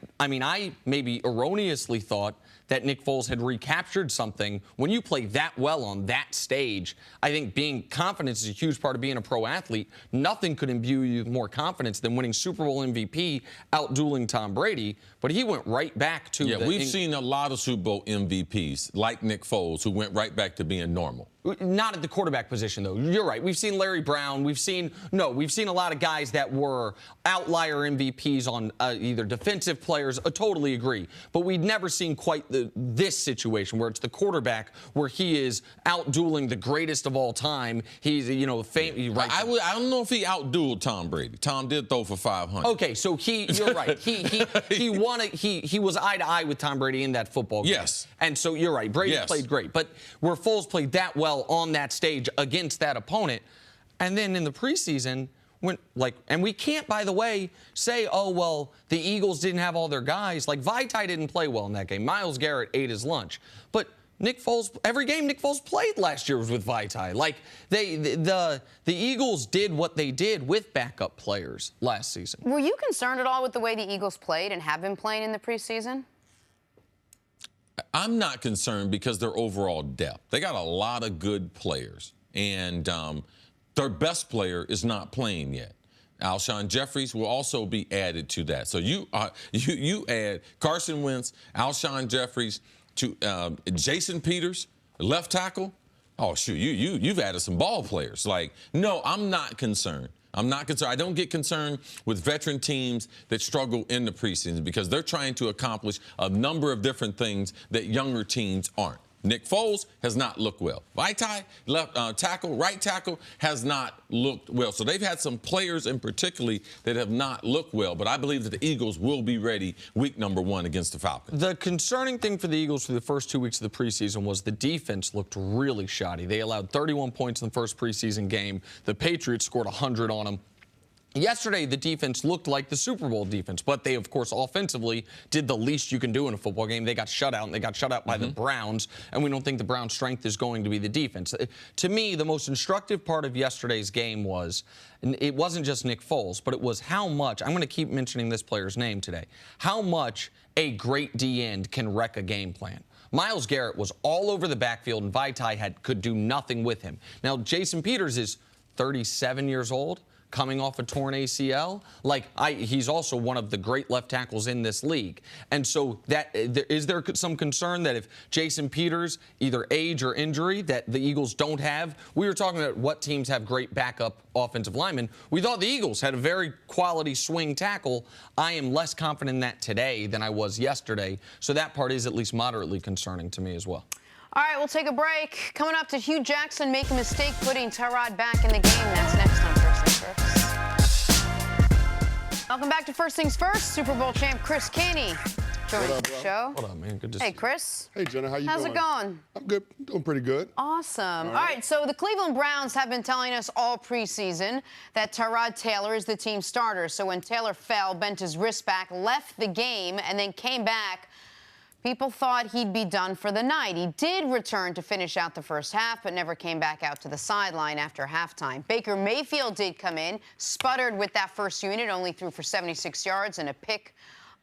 maybe erroneously thought that Nick Foles had recaptured something. When you play that well on that stage, I think being confident is a huge part of being a pro athlete. Nothing could imbue you with more confidence than winning Super Bowl MVP, outdueling Tom Brady. But he went right back to we've seen a lot of Super Bowl MVPs like Nick Foles who went right back to being normal. Not at the quarterback position, though. You're right. We've seen Larry Brown. We've seen a lot of guys that were outlier MVPs on either defensive players. I totally agree. But we'd never seen quite this situation where it's the quarterback where he is outdueling the greatest of all time. He's, right. I don't know if he outdueled Tom Brady. Tom did throw for 500. Okay, so you're right. He won it. He was eye to eye with Tom Brady in that football game. Yes. And so you're right. Brady played great. But where Foles played that well on that stage against that opponent, and then in the preseason, and we can't, by the way, say, oh, well, the Eagles didn't have all their guys. Like, Vaitai didn't play well in that game. Myles Garrett ate his lunch. But Nick Foles, every game Nick Foles played last year was with Vaitai. Like, the Eagles did what they did with backup players last season. Were you concerned at all with the way the Eagles played and have been playing in the preseason? I'm not concerned because their overall depth. They got a lot of good players, and their best player is not playing yet. Alshon Jeffries will also be added to that. So you add Carson Wentz, Alshon Jeffries to Jason Peters, left tackle. Oh, shoot, you've added some ball players. Like, no, I'm not concerned. I'm not concerned. I don't get concerned with veteran teams that struggle in the preseason because they're trying to accomplish a number of different things that younger teams aren't. Nick Foles has not looked well. Vaitai, left tackle, right tackle, has not looked well. So they've had some players in particular that have not looked well. But I believe that the Eagles will be ready week number 1 against the Falcons. The concerning thing for the Eagles through the first 2 weeks of the preseason was the defense looked really shoddy. They allowed 31 points in the first preseason game. The Patriots scored 100 on them. Yesterday, the defense looked like the Super Bowl defense, but they, of course, offensively did the least you can do in a football game. They got shut out, and they got shut out by the Browns, and we don't think the Browns' strength is going to be the defense. To me, the most instructive part of yesterday's game was, and it wasn't just Nick Foles, but it was how much, I'm going to keep mentioning this player's name today, how much a great D-end can wreck a game plan. Myles Garrett was all over the backfield, and Vaitai could do nothing with him. Now, Jason Peters is 37 years old, coming off a torn ACL. He's also one of the great left tackles in this league. And so is there some concern that if Jason Peters, either age or injury, that the Eagles don't have? We were talking about what teams have great backup offensive linemen. We thought the Eagles had a very quality swing tackle. I am less confident in that today than I was yesterday. So that part is at least moderately concerning to me as well. All right, we'll take a break. Coming up, did Hugh Jackson make a mistake putting Tyrod back in the game? That's next on First Things First. Welcome back to First Things First. Super Bowl champ Cris joins the show. What up, man? Good to see Hey, you. Cris. Hey, Jenna, how you How's doing? it going? I'm good. Doing pretty good. Awesome. All right, so the Cleveland Browns have been telling us all preseason that Tyrod Taylor is the team starter. So when Taylor fell, bent his wrist back, left the game, and then came back, people thought he'd be done for the night. He did return to finish out the first half, but never came back out to the sideline after halftime. Baker Mayfield did come in, sputtered with that first unit, only threw for 76 yards and a pick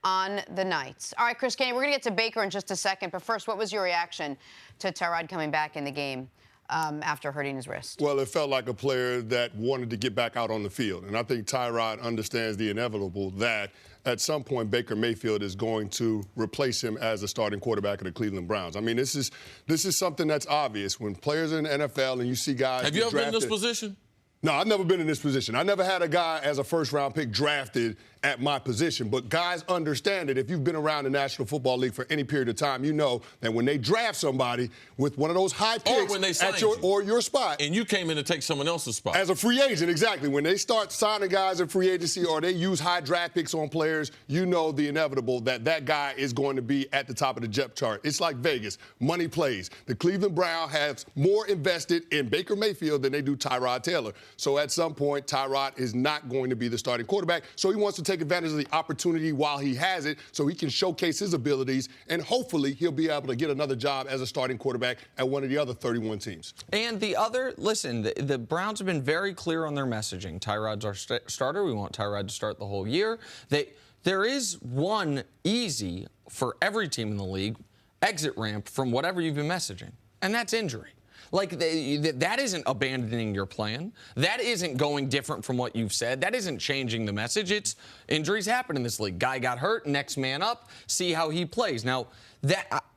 on the night. All right, Cris Caney, we're going to get to Baker in just a second, but first, what was your reaction to Tyrod coming back in the game after hurting his wrist? Well, it felt like a player that wanted to get back out on the field. And I think Tyrod understands the inevitable that at some point Baker Mayfield is going to replace him as a starting quarterback of the Cleveland Browns. I mean, this is something that's obvious. When players are in the NFL and you see guys Have you ever been in this drafted- position? No, I've never been in this position. I never had a guy as a first-round pick drafted at my position. But guys understand that if you've been around the National Football League for any period of time, you know that when they draft somebody with one of those high picks when they at sign your spot. And you came in to take someone else's spot. As a free agent, exactly. When they start signing guys in free agency or they use high draft picks on players, you know the inevitable that guy is going to be at the top of the depth chart. It's like Vegas. Money plays. The Cleveland Browns has more invested in Baker Mayfield than they do Tyrod Taylor. So at some point, Tyrod is not going to be the starting quarterback. So he wants to take advantage of the opportunity while he has it so he can showcase his abilities, and hopefully he'll be able to get another job as a starting quarterback at one of the other 31 teams. And the Browns have been very clear on their messaging. Tyrod's our starter. We want Tyrod to start the whole year. There is one easy, for every team in the league, exit ramp from whatever you've been messaging, and that's injury. That isn't abandoning your plan. That isn't going different from what you've said. That isn't changing the message. It's injuries happen in this league. Guy got hurt, next man up, see how he plays. Now,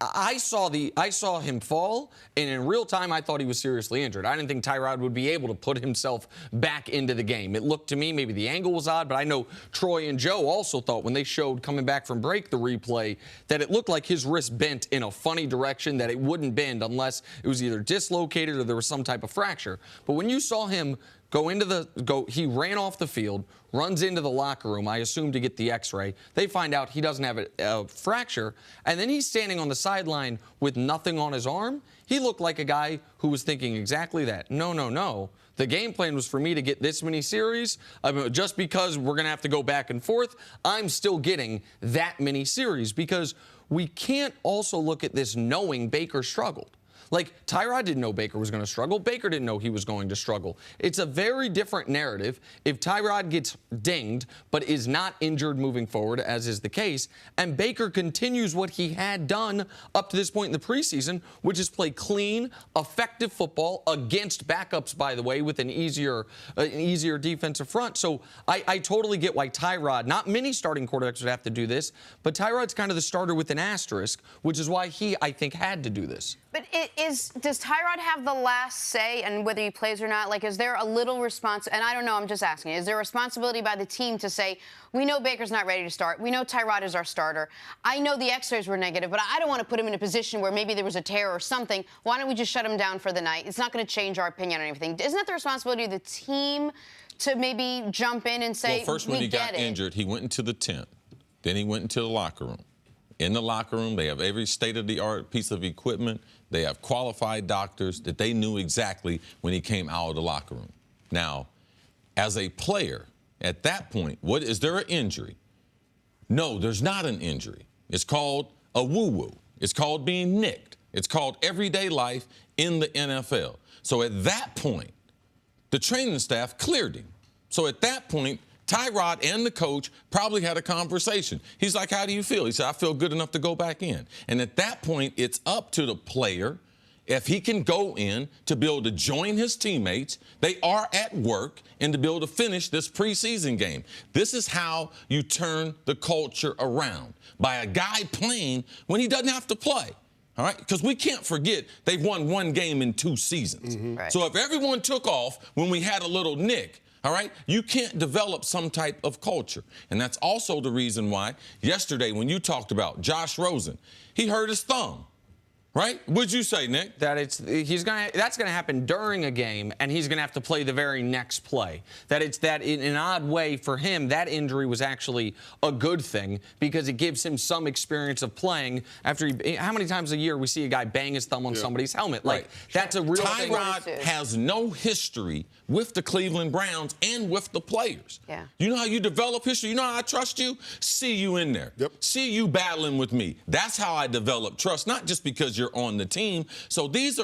I saw him fall, and in real time, I thought he was seriously injured. I didn't think Tyrod would be able to put himself back into the game. It looked to me, maybe the angle was odd, but I know Troy and Joe also thought when they showed coming back from break the replay that it looked like his wrist bent in a funny direction that it wouldn't bend unless it was either dislocated or there was some type of fracture. But when you saw him he ran off the field, runs into the locker room, I assume to get the x-ray. They find out he doesn't have a fracture, and then he's standing on the sideline with nothing on his arm. He looked like a guy who was thinking exactly that. No. The game plan was for me to get this many series. Just because we're going to have to go back and forth, I'm still getting that many series because we can't also look at this knowing Baker struggled. Tyrod didn't know Baker was going to struggle. Baker didn't know he was going to struggle. It's a very different narrative if Tyrod gets dinged but is not injured moving forward, as is the case, and Baker continues what he had done up to this point in the preseason, which is play clean, effective football against backups, by the way, with an easier defensive front. So I totally get why Tyrod, not many starting quarterbacks would have to do this, but Tyrod's kind of the starter with an asterisk, which is why he, I think, had to do this. But does Tyrod have the last say in whether he plays or not? Is there a little response? And I don't know, I'm just asking. Is there a responsibility by the team to say, we know Baker's not ready to start. We know Tyrod is our starter. I know the x-rays were negative, but I don't want to put him in a position where maybe there was a tear or something. Why don't we just shut him down for the night? It's not going to change our opinion on anything. Isn't that the responsibility of the team to maybe jump in and say, well, first when he got injured, he went into the tent. Then he went into the locker room. In the locker room, they have every state-of-the-art piece of equipment. They have qualified doctors that they knew exactly when he came out of the locker room. Now, as a player, At that point, what is there an injury? No, there's not an injury. It's called a woo-woo. It's called being nicked. It's called everyday life in the NFL. So at that point, the training staff cleared him. So at that point, Tyrod and the coach probably had a conversation. He's like, how do you feel? He said, I feel good enough to go back in. And at that point, it's up to the player if he can go in to be able to join his teammates. They are at work and to be able to finish this preseason game. This is how you turn the culture around, by a guy playing when he doesn't have to play. All right, because we can't forget they've won one game in 2 seasons. Right. So if everyone took off when we had a little nick, all right, you can't develop some type of culture. And that's also the reason why yesterday when you talked about Josh Rosen, he hurt his thumb. Right? What'd you say, Nick? That that's gonna happen during a game, and he's gonna have to play the very next play. That it's that in an odd way for him, that injury was actually a good thing because it gives him some experience of playing after how many times a year we see a guy bang his thumb on somebody's helmet? Like, Right. that's a real thing. Tyrod has no history with the Cleveland Browns and with the players. Yeah. You know how you develop history? You know how I trust you? See you in there. Yep. See you battling with me. That's how I develop trust, not just because you're on the team. So this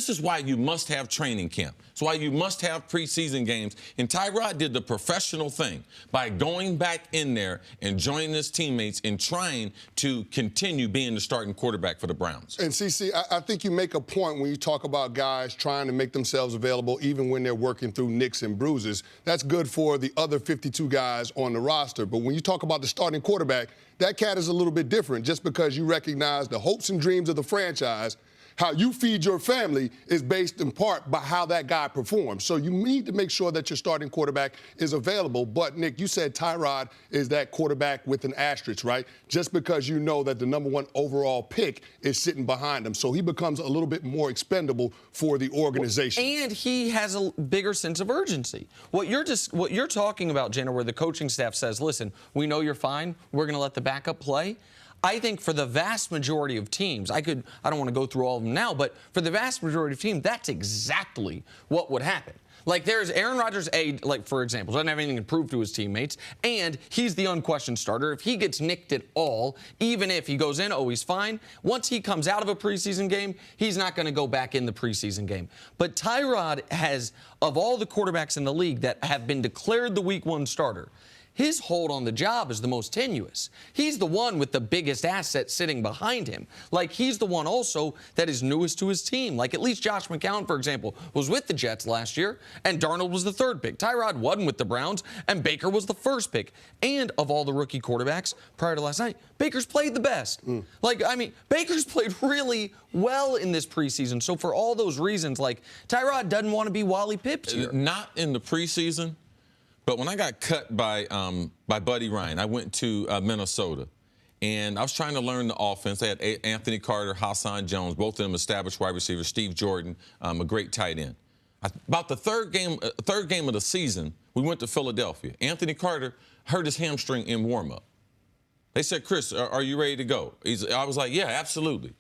is why you must have training camp. It's why you must have preseason games. And Tyrod did the professional thing by going back in there and joining his teammates and trying to continue being the starting quarterback for the Browns. And CC, I think you make a point when you talk about guys trying to make themselves available even when they're working through nicks and bruises. That's good for the other 52 guys on the roster. But when you talk about the starting quarterback, that cat is a little bit different just because you recognize the hopes and dreams of the franchise. How you feed your family is based in part by how that guy performs. So you need to make sure that your starting quarterback is available. But, Nick, you said Tyrod is that quarterback with an asterisk, right? Just because you know that the #1 overall pick is sitting behind him. So he becomes a little bit more expendable for the organization. And he has a bigger sense of urgency. What you're talking about, Jenna, where the coaching staff says, listen, we know you're fine. We're going to let the backup play. I think for the vast majority of teams, I don't want to go through all of them now, but for the vast majority of teams, that's exactly what would happen. Like, there's Aaron Rodgers, for example, doesn't have anything to prove to his teammates, and he's the unquestioned starter. If he gets nicked at all, even if he goes in, he's fine. Once he comes out of a preseason game, he's not going to go back in the preseason game. But Tyrod has, of all the quarterbacks in the league that have been declared the Week 1 starter, his hold on the job is the most tenuous. He's the one with the biggest asset sitting behind him. Like, he's the one also that is newest to his team. Like, at least Josh McCown, for example, was with the Jets last year, and Darnold was the 3rd pick. Tyrod wasn't with the Browns, and Baker was the 1st pick. And of all the rookie quarterbacks prior to last night, Baker's played the best. Baker's played really well in this preseason. So for all those reasons, Tyrod doesn't want to be Wally Pips here. Not in the preseason. But when I got cut by Buddy Ryan, I went to Minnesota, and I was trying to learn the offense. They had Anthony Carter, Hassan Jones, both of them established wide receivers, Steve Jordan, a great tight end. About the third game of the season, we went to Philadelphia. Anthony Carter hurt his hamstring in warm-up. They said, Cris, are you ready to go? I was like, yeah, absolutely.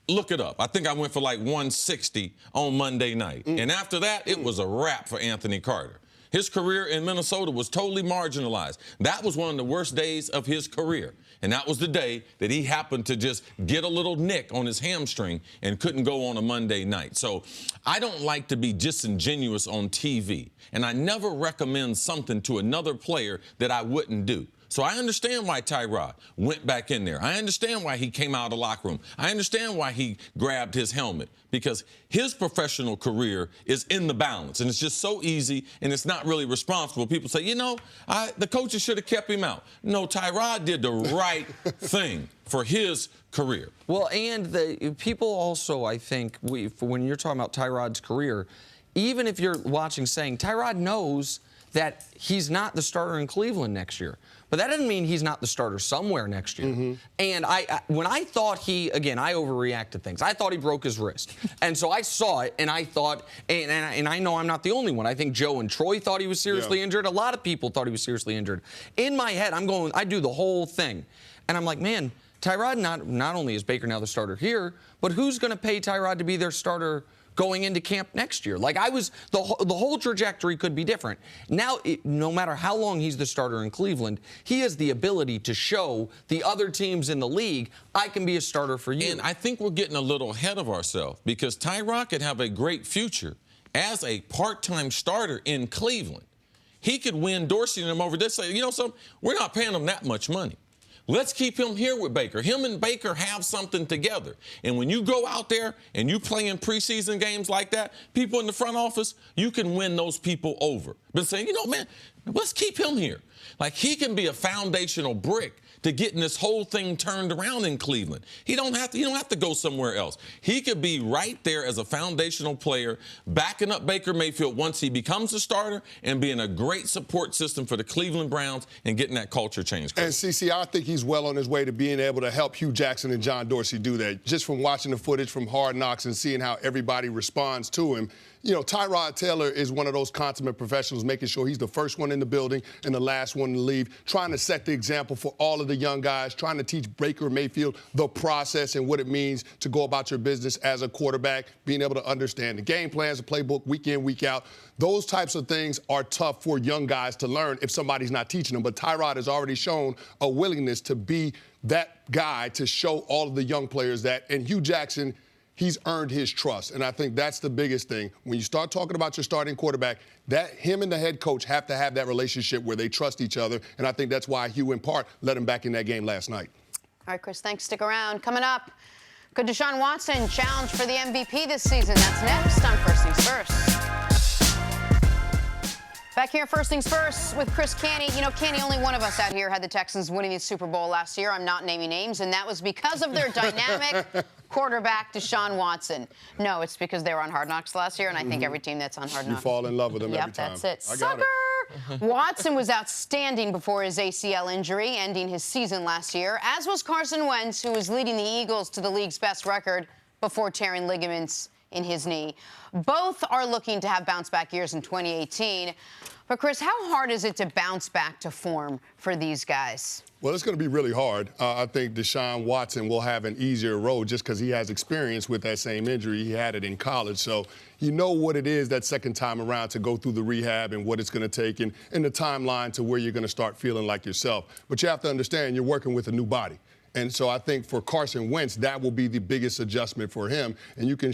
Look it up. I think I went for 160 on Monday night. And after that, it was a wrap for Anthony Carter. His career in Minnesota was totally marginalized. That was one of the worst days of his career. And that was the day that he happened to just get a little nick on his hamstring and couldn't go on a Monday night. So I don't like to be disingenuous on TV. And I never recommend something to another player that I wouldn't do. So I understand why Tyrod went back in there. I understand why he came out of the locker room. I understand why he grabbed his helmet, because his professional career is in the balance. And it's just so easy, and it's not really responsible. People say, the coaches should have kept him out. No, Tyrod did the right thing for his career. Well, and the people also, I think, when you're talking about Tyrod's career, even if you're watching saying Tyrod knows that he's not the starter in Cleveland next year. But that doesn't mean he's not the starter somewhere next year. And when I thought I overreact to things. I thought he broke his wrist. And so I saw it, and I thought, and I know I'm not the only one. I think Joe and Troy thought he was seriously injured. A lot of people thought he was seriously injured. In my head, I do the whole thing. And I'm like, man, Tyrod, not only is Baker now the starter here, but who's going to pay Tyrod to be their starter going into camp next year. Like the whole trajectory could be different. Now, no matter how long he's the starter in Cleveland, he has the ability to show the other teams in the league, I can be a starter for you. And I think we're getting a little ahead of ourselves because Tyrod could have a great future as a part-time starter in Cleveland. He could win Dorsey and them over this. Say, you know something? We're not paying him that much money. Let's keep him here with Baker. Him and Baker have something together. And when you go out there and you play in preseason games like that, people in the front office, you can win those people over. But saying, you know, man, let's keep him here. Like, he can be a foundational brick to getting this whole thing turned around in Cleveland. You don't have to go somewhere else. He could be right there as a foundational player, backing up Baker Mayfield once he becomes a starter and being a great support system for the Cleveland Browns and getting that culture change. And CC, I think he's well on his way to being able to help Hugh Jackson and John Dorsey do that. Just from watching the footage from Hard Knocks and seeing how everybody responds to him. You know, Tyrod Taylor is one of those consummate professionals, making sure he's the first one in the building and the last one to leave, trying to set the example for all of the young guys, trying to teach Baker Mayfield the process and what it means to go about your business as a quarterback, being able to understand the game plans, the playbook, week in, week out. Those types of things are tough for young guys to learn if somebody's not teaching them. But Tyrod has already shown a willingness to be that guy to show all of the young players that. And Hugh Jackson, he's earned his trust, and I think that's the biggest thing. When you start talking about your starting quarterback, that him and the head coach have to have that relationship where they trust each other, and I think that's why Hugh, in part, let him back in that game last night. All right, Chris, thanks. Stick around. Coming up, could Deshaun Watson challenge for the MVP this season? That's next on First Things First. Back here, First Things First with Chris Canty. You know, Canty, only one of us out here had the Texans winning the Super Bowl last year. I'm not naming names, and that was because of their dynamic quarterback, Deshaun Watson. No, it's because they were on Hard Knocks last year, and I think every team that's on Hard Knocks. You fall in love with them every time. Yep, that's it. I got Sucker! Watson was outstanding before his ACL injury, ending his season last year, as was Carson Wentz, who was leading the Eagles to the league's best record before tearing ligaments in his knee. Both are looking to have bounce-back years in 2018. But, Chris, how hard is it to bounce back to form for these guys? Well, it's going to be really hard. I think Deshaun Watson will have an easier road just because he has experience with that same injury. He had it in college. So you know what it is that second time around to go through the rehab and what it's going to take and the timeline to where you're going to start feeling like yourself. But you have to understand you're working with a new body. And so I think for Carson Wentz, that will be the biggest adjustment for him. And you can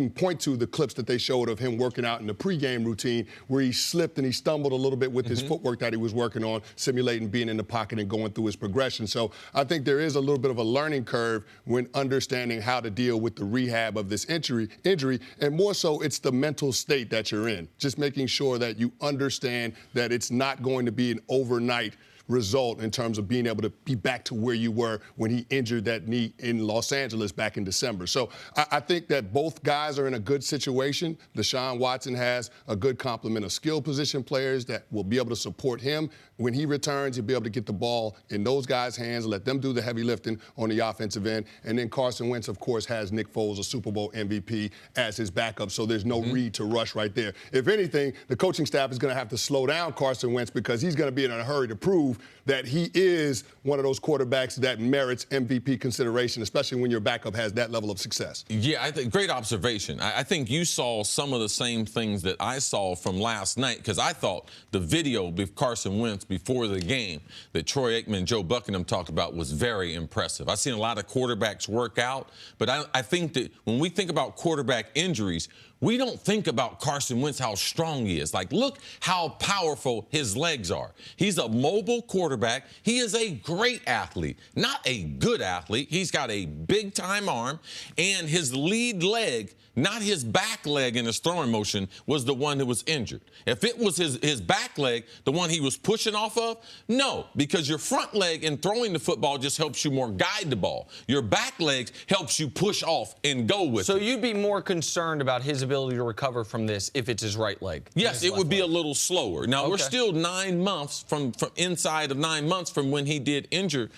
point to the clips that they showed of him working out in the pregame routine where he slipped and he stumbled a little bit with his footwork that he was working on, simulating being in the pocket and going through his progression. So I think there is a little bit of a learning curve when understanding how to deal with the rehab of this injury. And more so, it's the mental state that you're in. Just making sure that you understand that it's not going to be an overnight result in terms of being able to be back to where you were when he injured that knee in Los Angeles back in December. So I think that both guys are in a good situation. Deshaun Watson has a good complement of skill position players that will be able to support him. When he returns, he'll be able to get the ball in those guys' hands, let them do the heavy lifting on the offensive end. And then Carson Wentz, of course, has Nick Foles, a Super Bowl MVP, as his backup, so there's no need to rush right there. If anything, the coaching staff is going to have to slow down Carson Wentz because he's going to be in a hurry to prove that he is one of those quarterbacks that merits MVP consideration, especially when your backup has that level of success. Yeah, I think great observation. I think you saw some of the same things that I saw from last night because I thought the video of Carson Wentz before the game that Troy Aikman and Joe Buckingham talked about was very impressive. I've seen a lot of quarterbacks work out, but I think that when we think about quarterback injuries, we don't think about Carson Wentz, how strong he is. Like, look how powerful his legs are. He's a mobile quarterback. He is a great athlete, not a good athlete. He's got a big-time arm, and his lead leg, not his back leg in his throwing motion, was the one that was injured. If it was his back leg, the one he was pushing off of, no, because your front leg in throwing the football just helps you more guide the ball. Your back leg helps you push off and go with it. So you'd be more concerned about his ability to recover from this if it's his right leg? Yes, it would be a little slower. Now, we're still 9 months from inside of 9 months from when he did injure,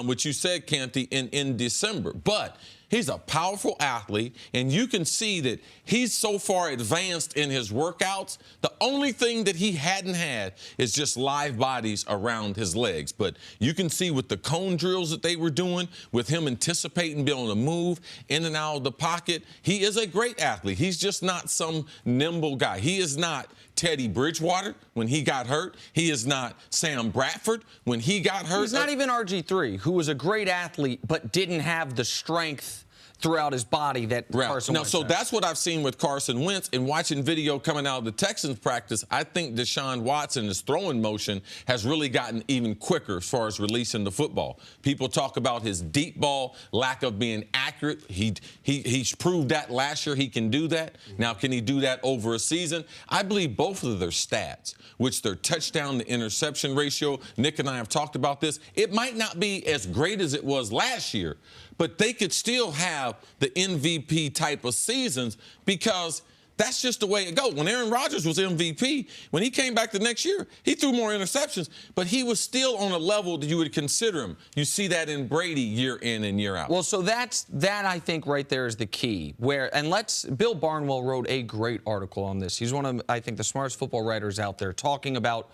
which you said, Canty, in December. But He's a powerful athlete, and you can see that he's so far advanced in his workouts. The only thing that he hadn't had is just live bodies around his legs. But you can see with the cone drills that they were doing, with him anticipating being able to move in and out of the pocket, he is a great athlete. He's just not some nimble guy. He is not Teddy Bridgewater when he got hurt. He is not Sam Bradford when he got hurt. He's not even RG3, who was a great athlete but didn't have the strength throughout his body that Carson Wentz So has. that's what I've seen with Carson Wentz. And watching video coming out of the Texans practice, I think Deshaun Watson, his throwing motion, has really gotten even quicker as far as releasing the football. People talk about his deep ball, lack of being accurate. He's proved that last year he can do that. Now, can he do that over a season? I believe both of their stats, which their touchdown to interception ratio, Nick and I have talked about this, it might not be as great as it was last year, but they could still have the MVP type of seasons because that's just the way it goes. When Aaron Rodgers was MVP, when he came back the next year, he threw more interceptions, but he was still on a level that you would consider him. You see that in Brady year in and year out. Well, so that I think right there is the key. Bill Barnwell wrote a great article on this. He's one of, I think, the smartest football writers out there, talking about,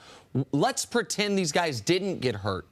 let's pretend these guys didn't get hurt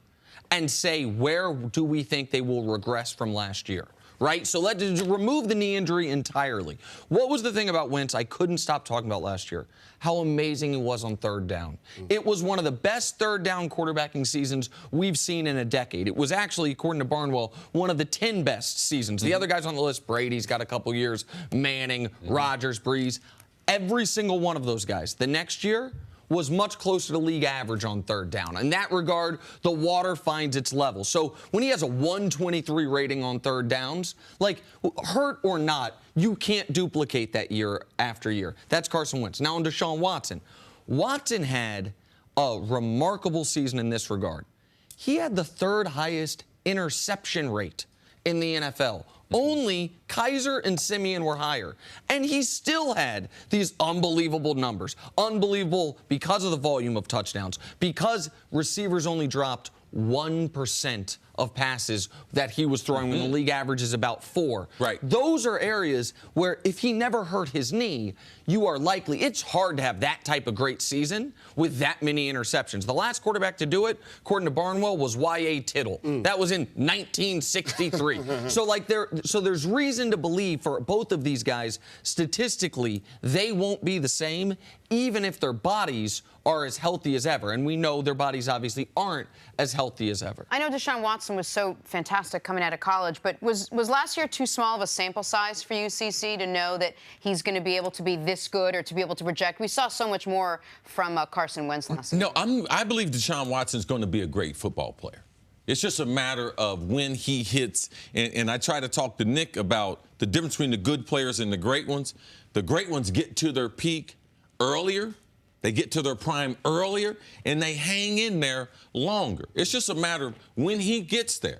and say, where do we think they will regress from last year? Right? So let's remove the knee injury entirely. What was the thing about Wentz I couldn't stop talking about last year? How amazing he was on third down. It was one of the best third down quarterbacking seasons we've seen in a decade. It was actually, according to Barnwell, one of the 10 best seasons. The other guys on the list, Brady's got a couple years, Manning, Rodgers, Breeze, every single one of those guys. The next year was much closer to league average on third down. In that regard, the water finds its level. So when he has a 123 rating on third downs, like, hurt or not, you can't duplicate that year after year. That's Carson Wentz. Now on Deshaun Watson. Watson had a remarkable season in this regard. He had the third highest interception rate in the NFL. Only Kaiser and Simeon were higher. And he still had these unbelievable numbers. Unbelievable because of the volume of touchdowns, because receivers only dropped 1% of passes that he was throwing when the league average is about 4. Right. Those are areas where if he never hurt his knee, you are likely, it's hard to have that type of great season with that many interceptions. The last quarterback to do it, according to Barnwell, was Y.A. Tittle. That was in 1963. So there's reason to believe for both of these guys, statistically, they won't be the same, even if their bodies are as healthy as ever. And we know their bodies obviously aren't as healthy as ever. I know Deshaun Watson was so fantastic coming out of college, but was last year too small of a sample size for you, CC, to know that he's going to be able to be this good or to be able to project? We saw so much more from Carson Wentz last season. No, I believe Deshaun Watson's going to be a great football player. It's just a matter of when he hits, and I try to talk to Nick about the difference between the good players and the great ones. The great ones get to their peak earlier. They get to their prime earlier, and they hang in there longer. It's just a matter of when he gets there.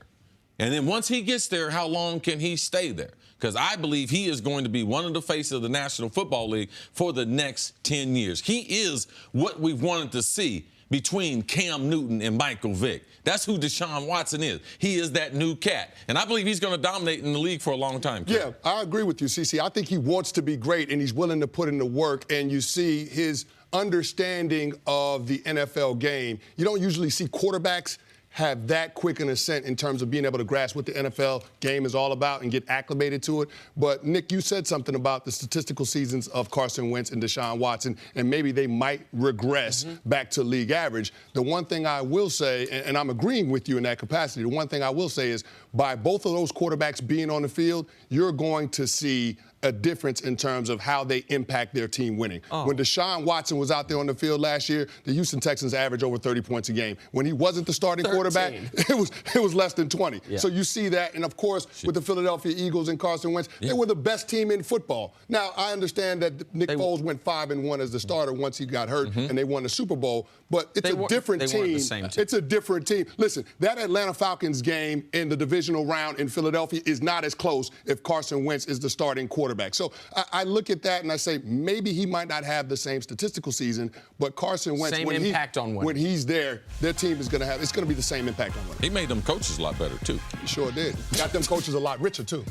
And then once he gets there, how long can he stay there? Because I believe he is going to be one of the faces of the National Football League for the next 10 years. He is what we've wanted to see between Cam Newton and Michael Vick. That's who Deshaun Watson is. He is that new cat. And I believe he's going to dominate in the league for a long time. Yeah, I agree with you, CC. I think he wants to be great, and he's willing to put in the work. And you see his understanding of the NFL game. You don't usually see quarterbacks have that quick an ascent in terms of being able to grasp what the NFL game is all about and get acclimated to it. But, Nick, you said something about the statistical seasons of Carson Wentz and Deshaun Watson, and maybe they might regress back to league average. The one thing I will say, and I'm agreeing with you in that capacity, the one thing I will say is by both of those quarterbacks being on the field, you're going to see a difference in terms of how they impact their team winning. When Deshaun Watson was out there on the field last year, the Houston Texans averaged over 30 points a game. When he wasn't the starting quarterback, it was less than 20. Yeah. So you see that, and of course, with the Philadelphia Eagles and Carson Wentz, they were the best team in football. Now, I understand that Nick Foles went 5-1 as the starter once he got hurt, and they won the Super Bowl, but it's a different team. It's a different team. Listen, that Atlanta Falcons game in the divisional round in Philadelphia is not as close if Carson Wentz is the starting quarterback. So I look at that and I say maybe he might not have the same statistical season, but Carson Wentz, when he's there, their team is going to be the same impact on winning. He made them coaches a lot better, too. He sure did. Got them coaches a lot richer, too.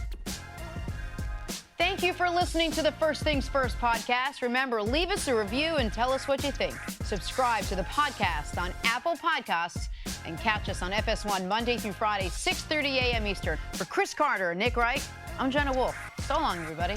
Thank you for listening to the First Things First podcast. Remember, leave us a review and tell us what you think. Subscribe to the podcast on Apple Podcasts and catch us on FS1 Monday through Friday, 6:30 a.m. Eastern. For Cris Carter and Nick Wright, I'm Jenna Wolfe. So long, everybody.